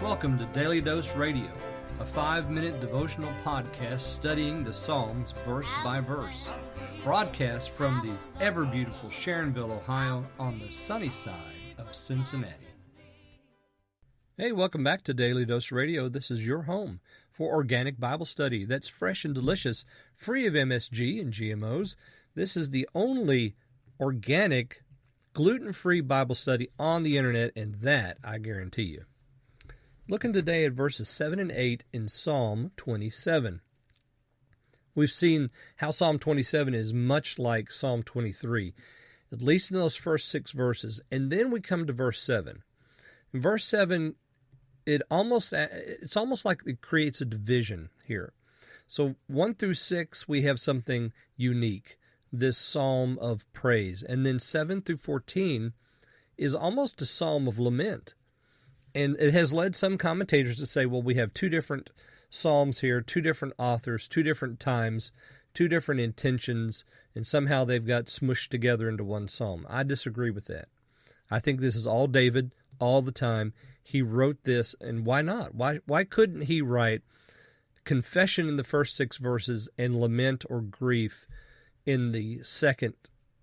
Welcome to Daily Dose Radio, a 5-minute devotional podcast studying the Psalms verse by verse. Broadcast from the ever-beautiful Sharonville, Ohio, on the sunny side of Cincinnati. Hey, welcome back to Daily Dose Radio. This is your home for organic Bible study that's fresh and delicious, free of MSG and GMOs. This is the only organic, gluten-free Bible study on the internet, and that I guarantee you. Looking today at verses 7 and 8 in Psalm 27. We've seen how Psalm 27 is much like Psalm 23, at least in those first 6 verses. And then we come to verse 7. In verse 7, it's almost like it creates a division here. So 1 through 6, we have something unique, this psalm of praise. And then 7 through 14 is almost a psalm of lament. And it has led some commentators to say, well, we have 2 different psalms here, 2 different authors, 2 different times, 2 different intentions, and somehow they've got smushed together into one psalm. I disagree with that. I think this is all David, all the time. He wrote this, and why not? Why couldn't he write confession in the first 6 verses and lament or grief in the second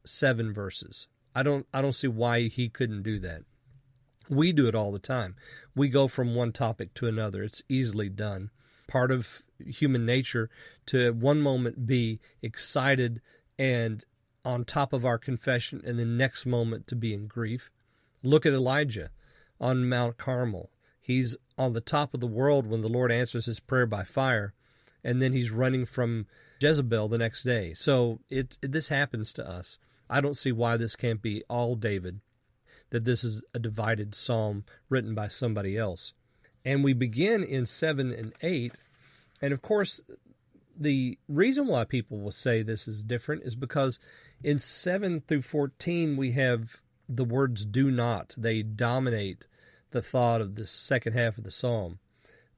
7 verses? I don't see why he couldn't do that. We do it all the time. We go from one topic to another. It's easily done. Part of human nature to at one moment be excited and on top of our confession, and the next moment to be in grief. Look at Elijah on Mount Carmel. He's on the top of the world when the Lord answers his prayer by fire, and then he's running from Jezebel the next day. So this happens to us. I don't see why this can't be all David, that this is a divided psalm written by somebody else. And we begin in 7 and 8, and of course, the reason why people will say this is different is because in 7 through 14, we have the words do not. They dominate the thought of the second half of the psalm.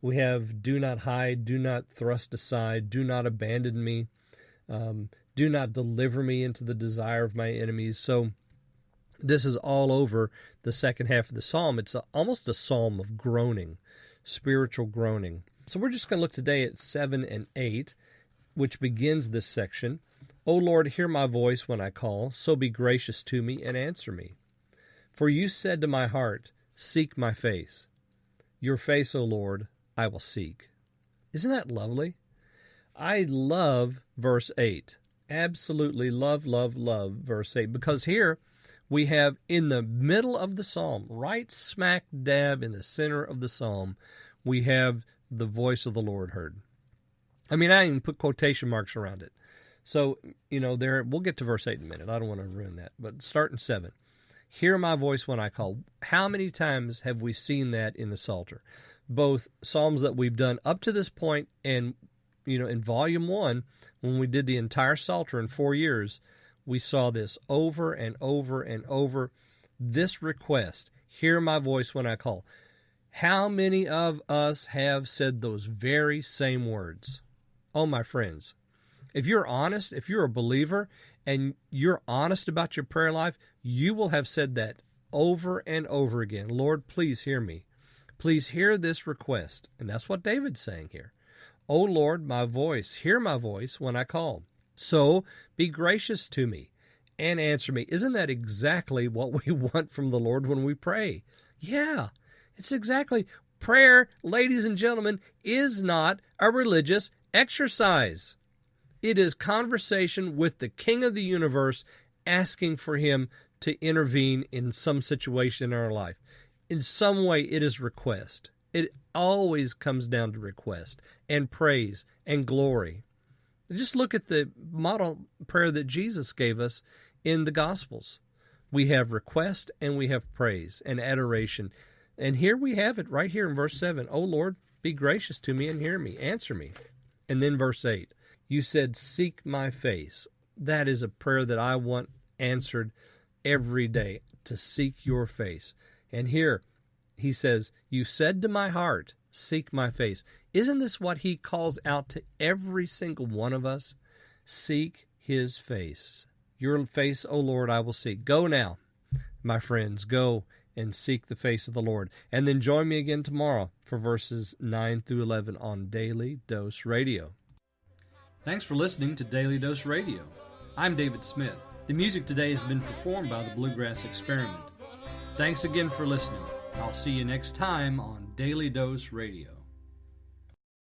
We have do not hide, do not thrust aside, do not abandon me, do not deliver me into the desire of my enemies. So this is all over the second half of the psalm. It's almost a psalm of groaning, spiritual groaning. So we're just going to look today at 7 and 8, which begins this section. O Lord, hear my voice when I call, so be gracious to me and answer me. For you said to my heart, seek my face. Your face, O Lord, I will seek. Isn't that lovely? I love verse 8. Absolutely love verse 8, because here we have in the middle of the psalm, right smack dab in the center of the psalm, we have the voice of the Lord heard. I mean, I even put quotation marks around it. So, we'll get to verse 8 in a minute. I don't want to ruin that. But start in 7. Hear my voice when I call. How many times have we seen that in the Psalter? Both psalms that we've done up to this point and, in volume 1, when we did the entire Psalter in 4 years, we saw this over and over and over. This request, hear my voice when I call. How many of us have said those very same words? Oh, my friends, if you're honest, if you're a believer, and you're honest about your prayer life, you will have said that over and over again. Lord, please hear me. Please hear this request. And that's what David's saying here. Oh, Lord, my voice, hear my voice when I call. So be gracious to me and answer me. Isn't that exactly what we want from the Lord when we pray? Yeah, it's exactly. Prayer, ladies and gentlemen, is not a religious exercise. It is conversation with the King of the universe, asking for him to intervene in some situation in our life. In some way, it is request. It always comes down to request and praise and glory. Just look at the model prayer that Jesus gave us in the Gospels. We have request and we have praise and adoration. And here we have it right here in verse 7. O Lord, be gracious to me and hear me. Answer me. And then verse 8. You said, seek my face. That is a prayer that I want answered every day, to seek your face. And here he says, you said to my heart, seek my face. Isn't this what he calls out to every single one of us? Seek his face. Your face, O Lord, I will seek. Go now, my friends, go and seek the face of the Lord. And then join me again tomorrow for verses 9 through 11 on Daily Dose Radio. Thanks for listening to Daily Dose Radio. I'm David Smith. The music today has been performed by the Bluegrass Experiment. Thanks again for listening. I'll see you next time on Daily Dose Radio.